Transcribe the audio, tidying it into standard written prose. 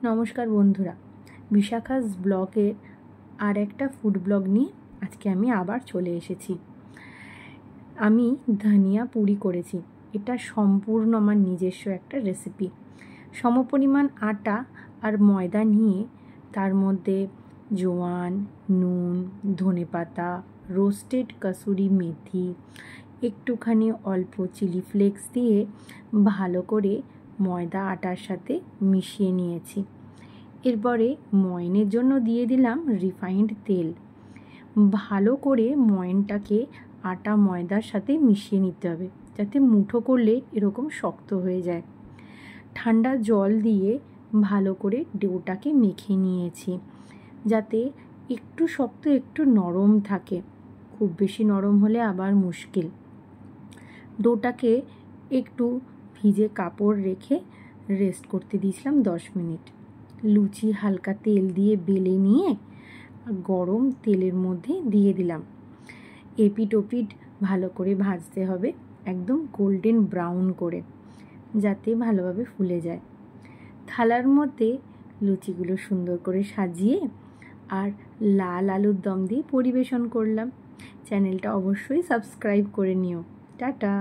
নমস্কার বন্ধুরা, বিশাখাস ব্লগের আর একটা ফুড ব্লগ নিয়ে আজকে আমি আবার চলে এসেছি। আমি ধনিয়া পুরি করেছি। এটা সম্পূর্ণ আমার নিজস্ব একটা রেসিপি। সমপরিমাণ আটা আর ময়দা নিয়ে তার মধ্যে জোয়ান, নুন, ধনেপাতা, রোস্টেড কাসুরি মেথি, একটুখানি অল্প চিলি ফ্লেক্স দিয়ে ভালো করে ময়দা আটার সাথে মিশিয়ে নিয়েছি। এরপরে ময়নের জন্য দিয়ে দিলাম রিফাইন্ড তেল। ভালো করে ময়নটাকে আটা ময়দার সাথে মিশিয়ে নিতে হবে, যাতে মুঠো করলে এরকম শক্ত হয়ে যায়। ঠান্ডা জল দিয়ে ভালো করে ডোটাকে মেখে নিয়েছি, যাতে একটু শক্ত একটু নরম থাকে। খুব বেশি নরম হলে আবার মুশকিল। ডোটাকে একটু ভিজে কাপড় রেখে রেস্ট করতে দিয়েছিলাম 10 মিনিট। লুচি হালকা তেল দিয়ে বেলে নিয়ে গরম তেলের মধ্যে দিয়ে দিলাম। এপিট ওপিট ভালো করে ভাজতে হবে, একদম গোল্ডেন ব্রাউন করে, যাতে ভালোভাবে ফুলে যায়। থালার মধ্যে লুচিগুলো সুন্দর করে সাজিয়ে আর লাল আলুর দম দিয়ে পরিবেশন করলাম। চ্যানেলটা অবশ্যই সাবস্ক্রাইব করে নিও। টাটা।